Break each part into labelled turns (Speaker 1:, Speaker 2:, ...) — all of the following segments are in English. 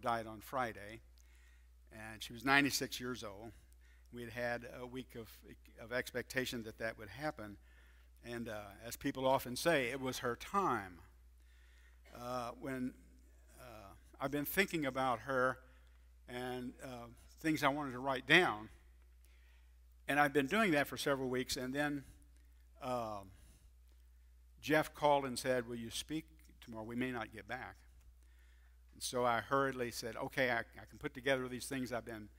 Speaker 1: died on Friday, and she was 96 years old. We had had a week of expectation that that would happen, and as people often say, it was her time. When I've been thinking about her and things I wanted to write down, and I've been doing that for several weeks, and then Jeff called and said, will you speak tomorrow? We may not get back. And so I hurriedly said, okay, I can put together these things I've been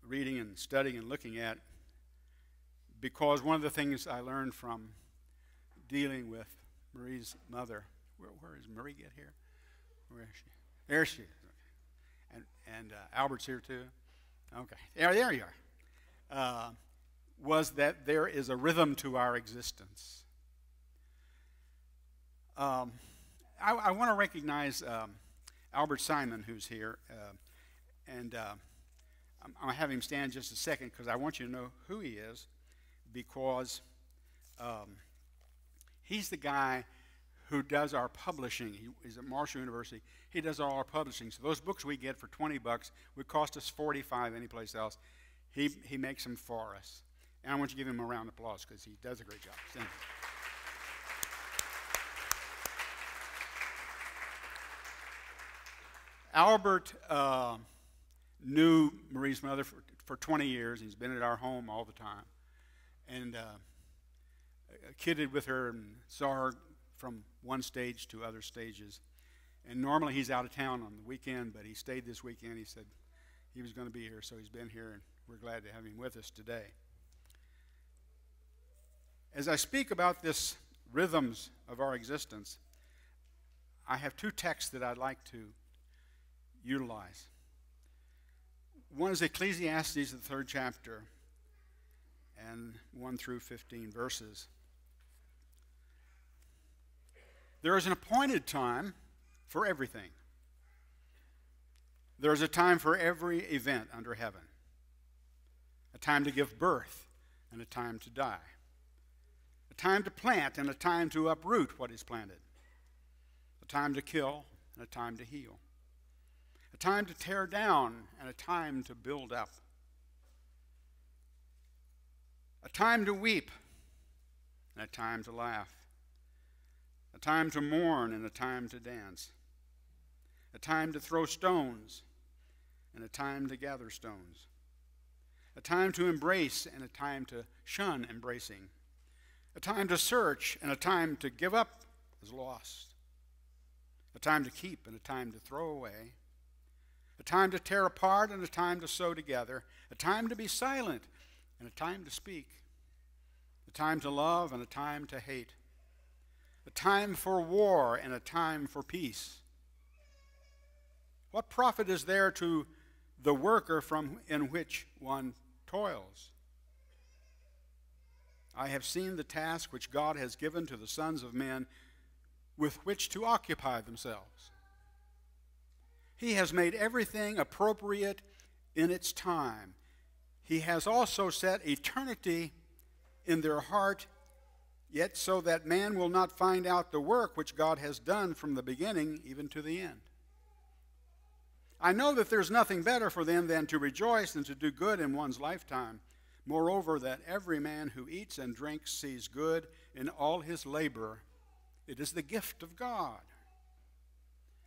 Speaker 1: reading and studying and looking at, because one of the things I learned from dealing with Marie's mother, where is Marie get here? Where is she? There she is. Okay. And Albert's here too. Okay, there you are. Was that there is a rhythm to our existence. I want to recognize Albert Simon, who's here, and I'll have him stand just a second because I want you to know who he is, because he's the guy who does our publishing. He's at Marshall University. He does all our publishing. So those books we get for $20 would cost us $45 anyplace else. He makes them for us. And I want you to give him a round of applause because he does a great job. Thank you. Albert knew Marie's mother for 20 years. He's been at our home all the time. And kidded with her and saw her from one stage to other stages. And normally he's out of town on the weekend, but he stayed this weekend. He said he was going to be here, so he's been here, and we're glad to have him with us today. As I speak about this rhythms of our existence, I have two texts that I'd like to utilize. One is Ecclesiastes, the 3rd chapter, and 1 through 15 verses. There is an appointed time for everything. There is a time for every event under heaven. A time to give birth and a time to die. A time to plant and a time to uproot what is planted. A time to kill and a time to heal. A time to tear down and a time to build up. A time to weep and a time to laugh. A time to mourn and a time to dance. A time to throw stones and a time to gather stones. A time to embrace and a time to shun embracing. A time to search and a time to give up as lost. A time to keep and a time to throw away. A time to tear apart and a time to sew together. A time to be silent and a time to speak. A time to love and a time to hate. A time for war and a time for peace. What profit is there to the worker in which one toils? I have seen the task which God has given to the sons of men with which to occupy themselves. He has made everything appropriate in its time. He has also set eternity in their heart, yet so that man will not find out the work which God has done from the beginning even to the end. I know that there's nothing better for them than to rejoice and to do good in one's lifetime. Moreover, that every man who eats and drinks sees good in all his labor. It is the gift of God.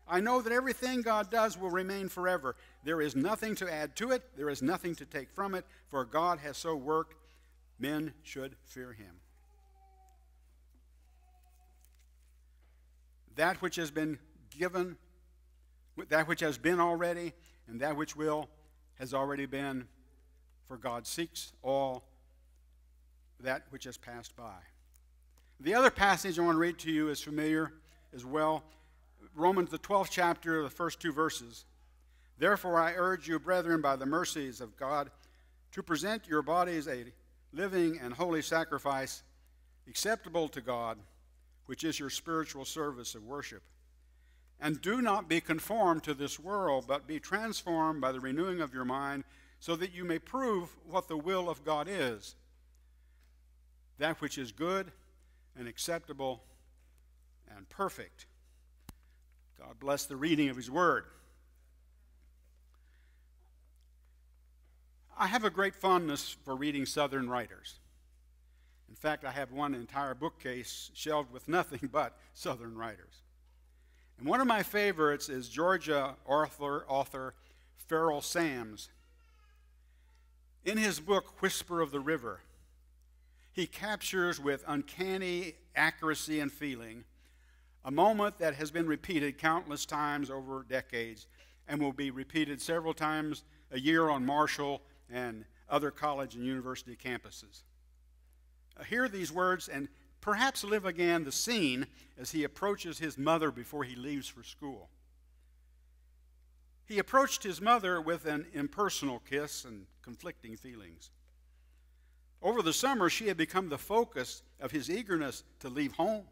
Speaker 1: I know that everything God does will remain forever. There is nothing to add to it. There is nothing to take from it. For God has so worked, men should fear him. That which has been given, that which has been already, and that which will, has already been. For God seeks all that which has passed by. The other passage I want to read to you is familiar as well. Romans, the 12th chapter, the first 2 verses. Therefore I urge you, brethren, by the mercies of God, to present your bodies a living and holy sacrifice, acceptable to God, which is your spiritual service of worship. And do not be conformed to this world, but be transformed by the renewing of your mind, so that you may prove what the will of God is, that which is good and acceptable and perfect. God bless the reading of his word. I have a great fondness for reading Southern writers. In fact, I have one entire bookcase shelved with nothing but Southern writers. And one of my favorites is Georgia author Farrell Sams. In his book, Whisper of the River, he captures with uncanny accuracy and feeling a moment that has been repeated countless times over decades and will be repeated several times a year on Marshall and other college and university campuses. Hear these words and perhaps live again the scene as he approaches his mother before he leaves for school. He approached his mother with an impersonal kiss and conflicting feelings. Over the summer, she had become the focus of his eagerness to leave home.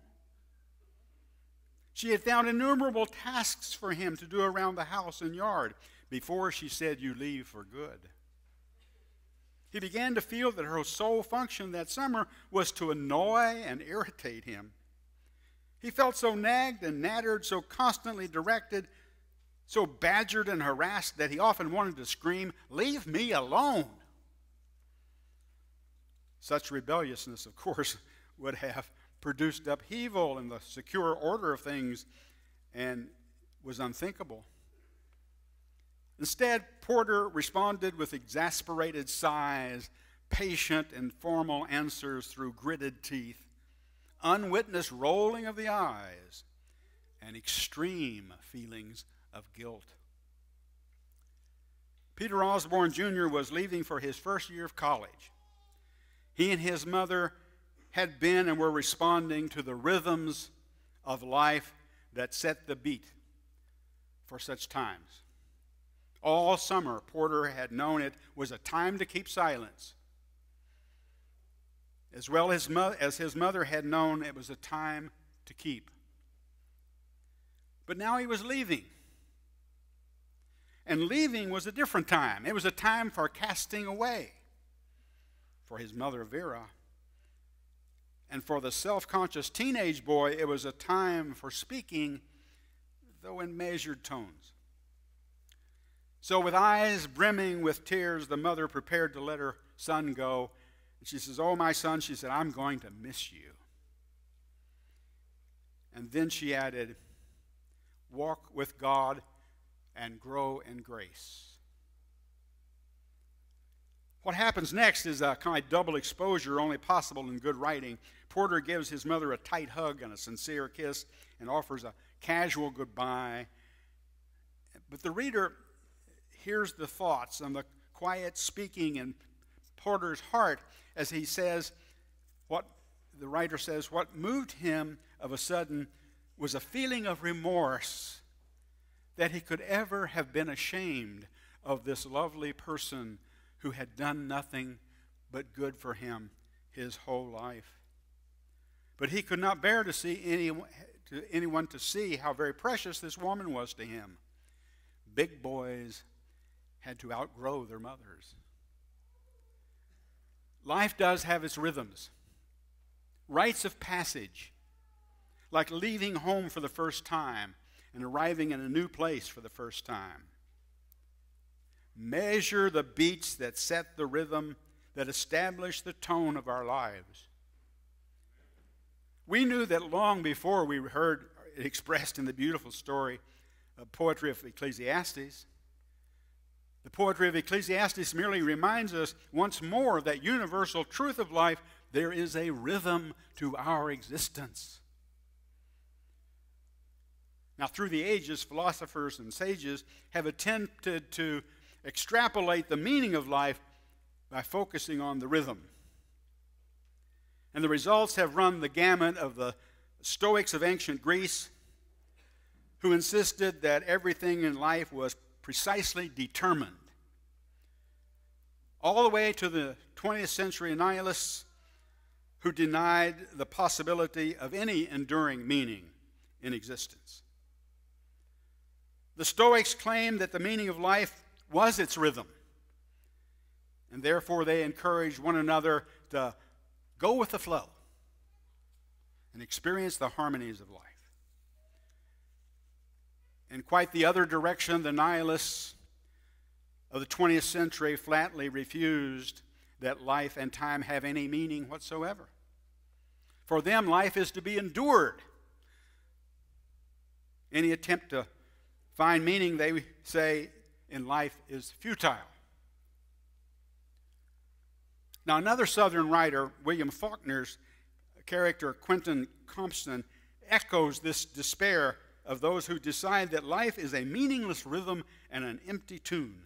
Speaker 1: She had found innumerable tasks for him to do around the house and yard before she said, "You leave for good." He began to feel that her sole function that summer was to annoy and irritate him. He felt so nagged and nattered, so constantly directed, so badgered and harassed that he often wanted to scream, "Leave me alone!" Such rebelliousness, of course, would have produced upheaval in the secure order of things and was unthinkable. Instead, Porter responded with exasperated sighs, patient and formal answers through gritted teeth, unwitnessed rolling of the eyes, and extreme feelings of guilt. Peter Osborne Jr. was leaving for his first year of college. He and his mother had been and were responding to the rhythms of life that set the beat for such times. All summer, Porter had known it was a time to keep silence, as well as his mother had known it was a time to keep. But now he was leaving. And leaving was a different time. It was a time for casting away. For his mother, Vera. And for the self-conscious teenage boy, it was a time for speaking, though in measured tones. So with eyes brimming with tears, the mother prepared to let her son go. And she says, "Oh, my son," she said, "I'm going to miss you." And then she added, "Walk with God and grow in grace." What happens next is a kind of double exposure only possible in good writing. Porter gives his mother a tight hug and a sincere kiss and offers a casual goodbye. But the reader hears the thoughts and the quiet speaking in Porter's heart as he says, what the writer says, what moved him of a sudden was a feeling of remorse that he could ever have been ashamed of this lovely person who had done nothing but good for him his whole life. But he could not bear to see anyone to see how very precious this woman was to him. Big boys had to outgrow their mothers. Life does have its rhythms, rites of passage, like leaving home for the first time and arriving in a new place for the first time. Measure the beats that set the rhythm, that establish the tone of our lives. We knew that long before we heard it expressed in the beautiful story of poetry of Ecclesiastes. The poetry of Ecclesiastes merely reminds us once more of that universal truth of life. There is a rhythm to our existence. Now, through the ages, philosophers and sages have attempted to extrapolate the meaning of life by focusing on the rhythm. And the results have run the gamut of the Stoics of ancient Greece, who insisted that everything in life was precisely determined, all the way to the 20th century nihilists who denied the possibility of any enduring meaning in existence. The Stoics claimed that the meaning of life was its rhythm, and therefore they encouraged one another to go with the flow and experience the harmonies of life. In quite the other direction, the nihilists of the 20th century flatly refused that life and time have any meaning whatsoever. For them, life is to be endured. Any attempt to find meaning, they say, in life is futile. Now, another Southern writer, William Faulkner's character, Quentin Compson, echoes this despair of those who decide that life is a meaningless rhythm and an empty tune.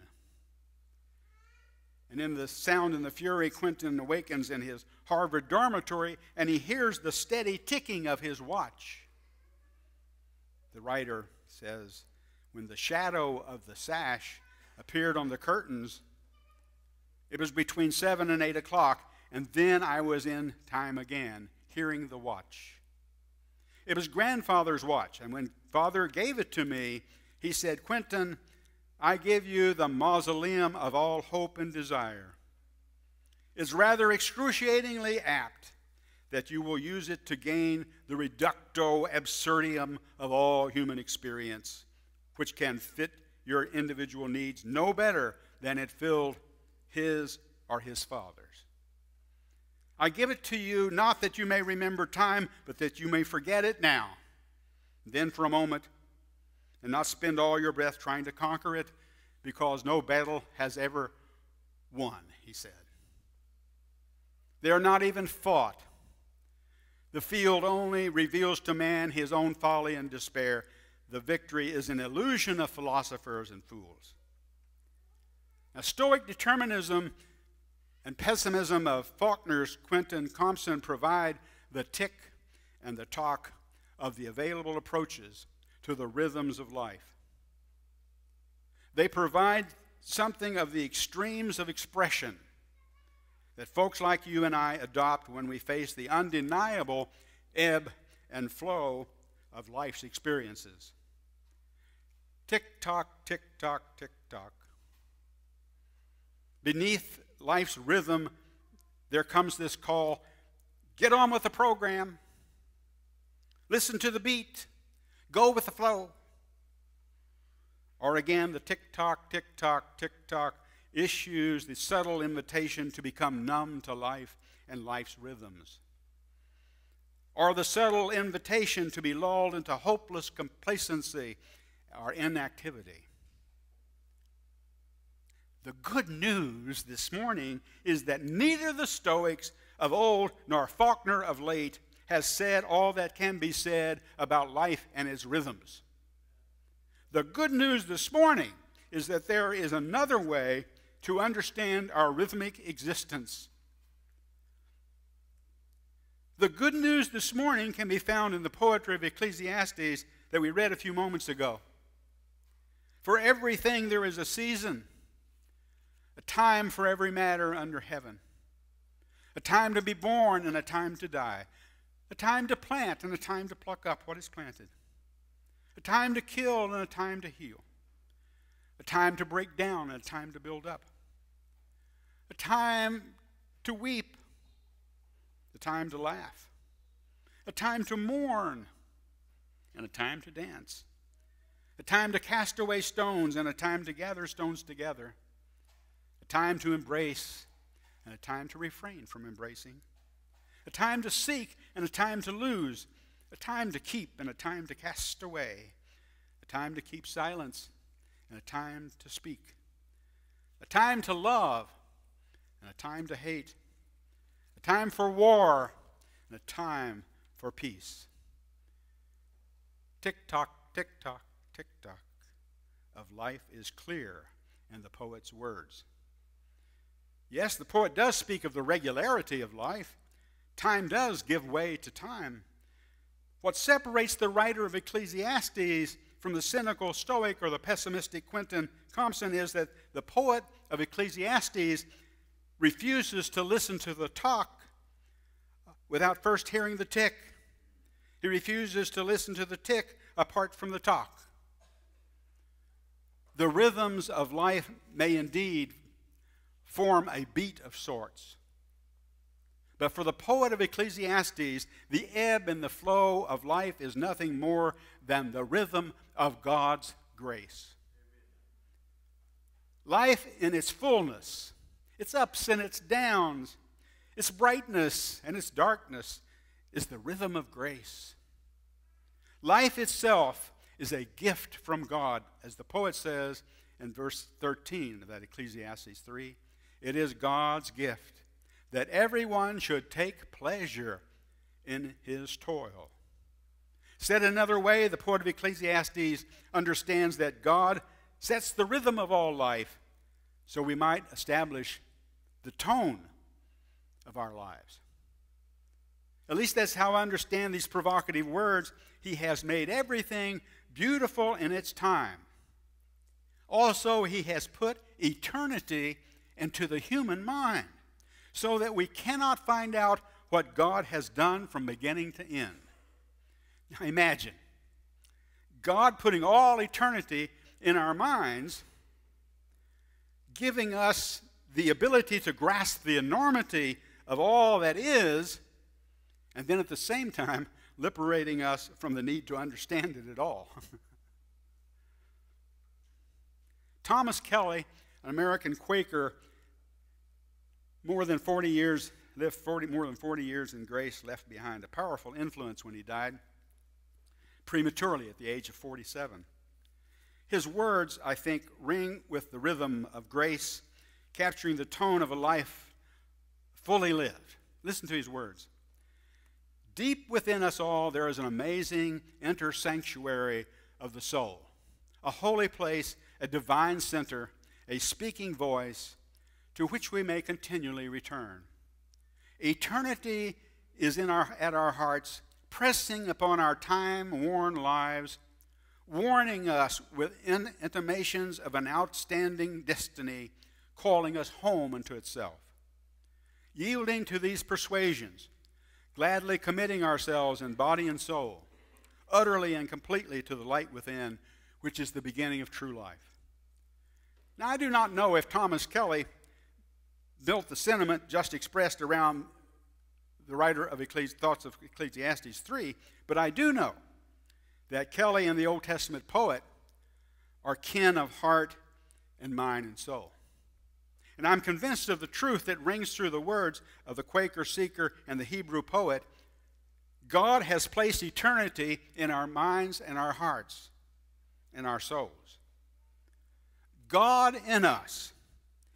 Speaker 1: And in The Sound and the Fury, Quentin awakens in his Harvard dormitory, and he hears the steady ticking of his watch. The writer says, when the shadow of the sash appeared on the curtains, it was between 7 and 8 o'clock, and then I was in time again, hearing the watch. It was grandfather's watch, and when father gave it to me, he said, Quentin, I give you the mausoleum of all hope and desire. It's rather excruciatingly apt that you will use it to gain the reductio absurdum of all human experience, which can fit your individual needs no better than it filled his or his father's. I give it to you not that you may remember time, but that you may forget it now, then for a moment, and not spend all your breath trying to conquer it, because no battle has ever won, he said. They are not even fought. The field only reveals to man his own folly and despair. The victory is an illusion of philosophers and fools. Now, Stoic determinism and pessimism of Faulkner's Quentin Compson provide the tick and the talk of the available approaches to the rhythms of life. They provide something of the extremes of expression that folks like you and I adopt when we face the undeniable ebb and flow of life's experiences. Tick-tock, tick-tock, tick-tock. Beneath life's rhythm, there comes this call, get on with the program, listen to the beat, go with the flow. Or again, the tick-tock, tick-tock, tick-tock issues the subtle invitation to become numb to life and life's rhythms. Or the subtle invitation to be lulled into hopeless complacency or inactivity. The good news this morning is that neither the Stoics of old nor Faulkner of late has said all that can be said about life and its rhythms. The good news this morning is that there is another way to understand our rhythmic existence. The good news this morning can be found in the poetry of Ecclesiastes that we read a few moments ago. For everything there is a season, a time for every matter under heaven, a time to be born and a time to die, a time to plant and a time to pluck up what is planted, a time to kill and a time to heal, a time to break down and a time to build up, a time to weep, a time to laugh, a time to mourn and a time to dance, a time to cast away stones and a time to gather stones together, a time to embrace and a time to refrain from embracing, a time to seek and a time to lose, a time to keep and a time to cast away, a time to keep silence and a time to speak, a time to love and a time to hate, a time for war and a time for peace. Tick-tock, tick-tock, tick-tock of life is clear in the poet's words. Yes, the poet does speak of the regularity of life. Time does give way to time. What separates the writer of Ecclesiastes from the cynical Stoic or the pessimistic Quentin Compson is that the poet of Ecclesiastes refuses to listen to the talk without first hearing the tick. He refuses to listen to the tick apart from the talk. The rhythms of life may indeed form a beat of sorts. But for the poet of Ecclesiastes, the ebb and the flow of life is nothing more than the rhythm of God's grace. Life in its fullness, its ups and its downs, its brightness and its darkness is the rhythm of grace. Life itself is a gift from God, as the poet says in verse 13 of that Ecclesiastes 3. It is God's gift that everyone should take pleasure in his toil. Said another way, the poet of Ecclesiastes understands that God sets the rhythm of all life so we might establish the tone of our lives. At least that's how I understand these provocative words. He has made everything beautiful in its time. Also, he has put eternity into the human mind so that we cannot find out what God has done from beginning to end. Now imagine God putting all eternity in our minds, giving us the ability to grasp the enormity of all that is, and then at the same time liberating us from the need to understand it at all. Thomas Kelly, an American Quaker, lived more than 40 years in grace, left behind a powerful influence when he died prematurely at the age of 47. His words, I think, ring with the rhythm of grace, capturing the tone of a life fully lived. Listen to his words. Deep within us all, there is an amazing inner sanctuary of the soul, a holy place, a divine center, a speaking voice to which we may continually return. Eternity is at our hearts, pressing upon our time-worn lives, warning us with intimations of an outstanding destiny, calling us home unto itself. Yielding to these persuasions, gladly committing ourselves in body and soul, utterly and completely to the light within, which is the beginning of true life. Now, I do not know if Thomas Kelly built the sentiment just expressed around the writer of thoughts of Ecclesiastes 3, but I do know that Kelly and the Old Testament poet are kin of heart and mind and soul. And I'm convinced of the truth that rings through the words of the Quaker seeker and the Hebrew poet. God has placed eternity in our minds and our hearts and our souls. God in us,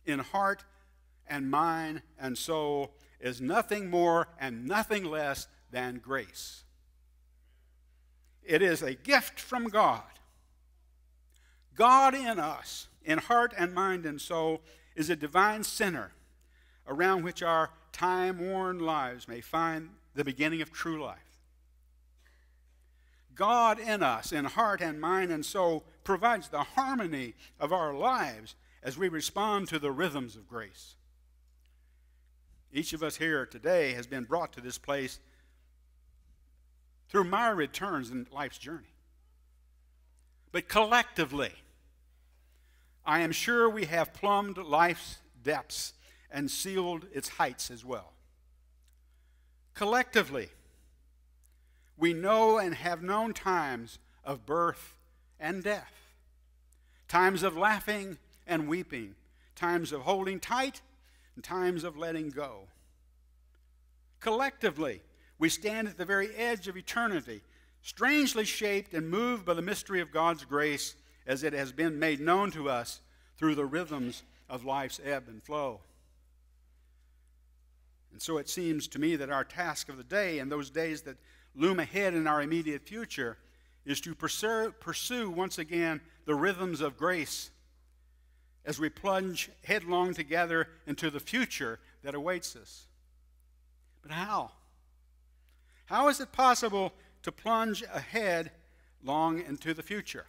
Speaker 1: in heart and mind and soul, is nothing more and nothing less than grace. It is a gift from God. God in us, in heart and mind and soul, is a divine center around which our time-worn lives may find the beginning of true life. God in us, in heart and mind and soul, provides the harmony of our lives as we respond to the rhythms of grace. Each of us here today has been brought to this place through myriad turns in life's journey. But collectively, I am sure we have plumbed life's depths and sealed its heights as well. Collectively, we know and have known times of birth and death, times of laughing and weeping, times of holding tight and times of letting go. Collectively, we stand at the very edge of eternity, strangely shaped and moved by the mystery of God's grace as it has been made known to us through the rhythms of life's ebb and flow. And so it seems to me that our task of the day and those days that loom ahead in our immediate future is to pursue once again the rhythms of grace as we plunge headlong together into the future that awaits us. But how? How is it possible to plunge ahead long into the future?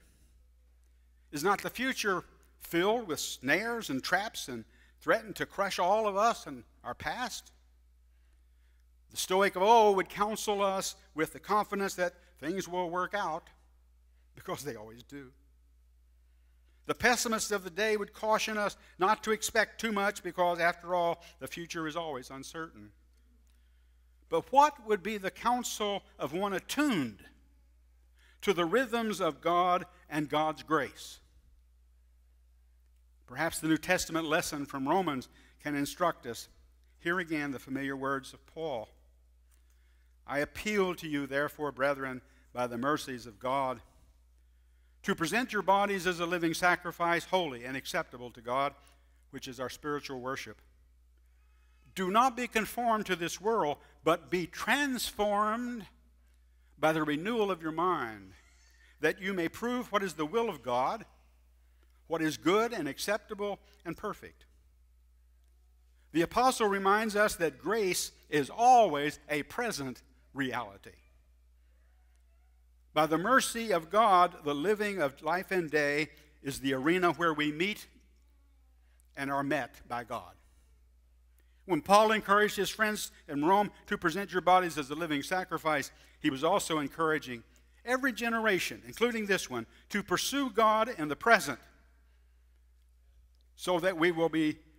Speaker 1: Is not the future filled with snares and traps and threatened to crush all of us and our past? The Stoic of old would counsel us with the confidence that things will work out, because they always do. The pessimists of the day would caution us not to expect too much, because after all, the future is always uncertain. But what would be the counsel of one attuned to the rhythms of God and God's grace? Perhaps the New Testament lesson from Romans can instruct us. Here again, the familiar words of Paul. I appeal to you, therefore, brethren, by the mercies of God, to present your bodies as a living sacrifice, holy and acceptable to God, which is our spiritual worship. Do not be conformed to this world, but be transformed by the renewal of your mind, that you may prove what is the will of God, what is good and acceptable and perfect. The apostle reminds us that grace is always a present reality. By the mercy of God, the living of life and day is the arena where we meet and are met by God. When Paul encouraged his friends in Rome to present your bodies as a living sacrifice, he was also encouraging every generation, including this one, to pursue God in the present so that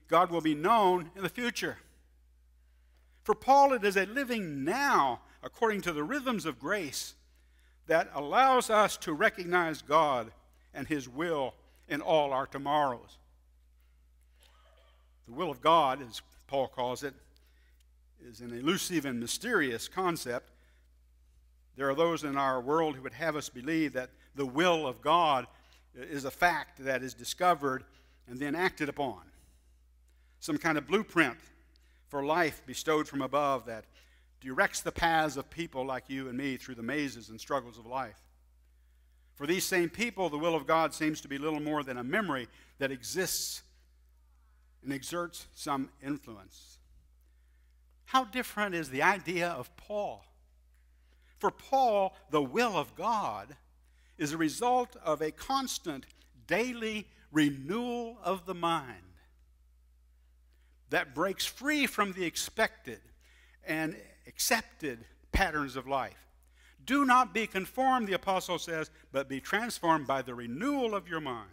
Speaker 1: God will be known in the future. For Paul, it is a living now according to the rhythms of grace that allows us to recognize God and his will in all our tomorrows. The will of God, as Paul calls it, is an elusive and mysterious concept. There are those in our world who would have us believe that the will of God is a fact that is discovered and then acted upon. Some kind of blueprint for life bestowed from above that directs the paths of people like you and me through the mazes and struggles of life. For these same people, the will of God seems to be little more than a memory that exists and exerts some influence. How different is the idea of Paul? For Paul, the will of God is a result of a constant daily renewal of the mind that breaks free from the expected and accepted patterns of life. Do not be conformed, the apostle says, but be transformed by the renewal of your mind,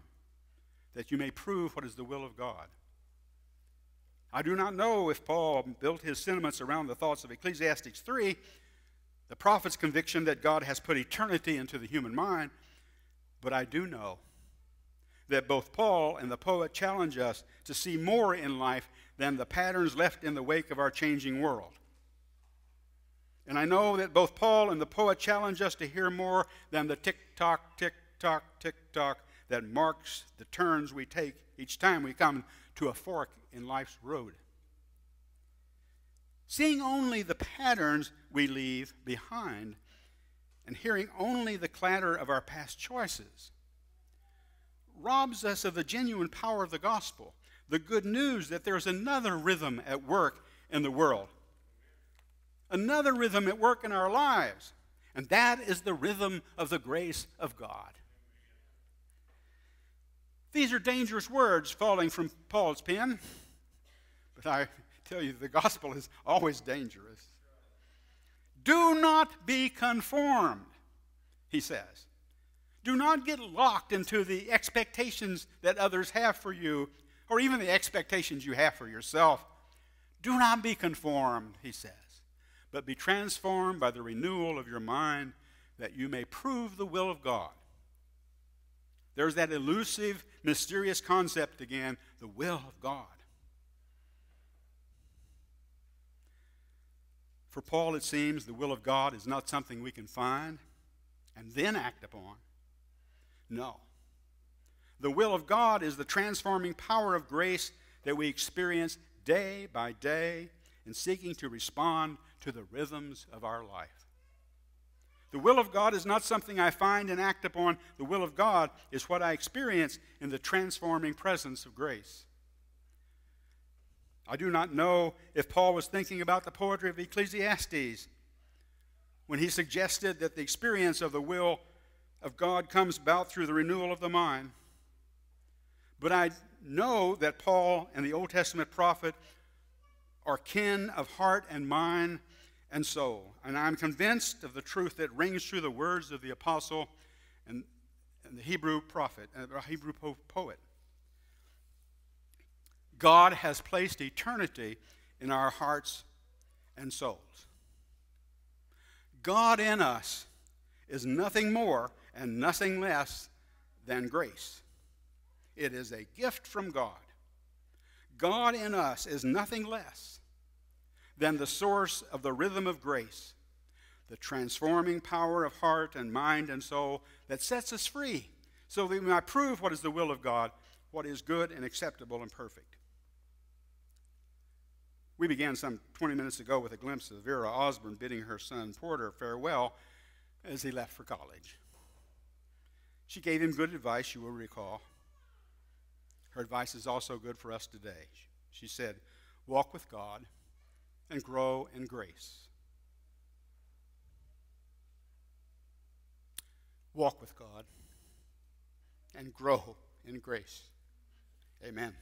Speaker 1: that you may prove what is the will of God. I do not know if Paul built his sentiments around the thoughts of Ecclesiastes 3, the prophet's conviction that God has put eternity into the human mind, but I do know that both Paul and the poet challenge us to see more in life than the patterns left in the wake of our changing world. And I know that both Paul and the poet challenge us to hear more than the tick-tock, tick-tock, tick-tock that marks the turns we take each time we come to a fork in life's road. Seeing only the patterns we leave behind and hearing only the clatter of our past choices robs us of the genuine power of the gospel, the good news that there's another rhythm at work in the world, another rhythm at work in our lives, and that is the rhythm of the grace of God. These are dangerous words falling from Paul's pen, but I tell you, the gospel is always dangerous. Do not be conformed, he says. Do not get locked into the expectations that others have for you, or even the expectations you have for yourself. Do not be conformed, he says, but be transformed by the renewal of your mind, that you may prove the will of God. There's that elusive, mysterious concept again, the will of God. For Paul, it seems, the will of God is not something we can find and then act upon. No. The will of God is the transforming power of grace that we experience day by day in seeking to respond to the rhythms of our life. The will of God is not something I find and act upon. The will of God is what I experience in the transforming presence of grace. I do not know if Paul was thinking about the poetry of Ecclesiastes when he suggested that the experience of the will of God comes about through the renewal of the mind. But I know that Paul and the Old Testament prophet are kin of heart and mind and soul. And I'm convinced of the truth that rings through the words of the apostle and the Hebrew prophet, Hebrew poet. God has placed eternity in our hearts and souls. God in us is nothing more and nothing less than grace. It is a gift from God. God in us is nothing less than the source of the rhythm of grace, the transforming power of heart and mind and soul that sets us free so that we might prove what is the will of God, what is good and acceptable and perfect. We began some 20 minutes ago with a glimpse of Vera Osborne bidding her son Porter farewell as he left for college. She gave him good advice, you will recall. Her advice is also good for us today. She said, walk with God and grow in grace. Walk with God and grow in grace. Amen.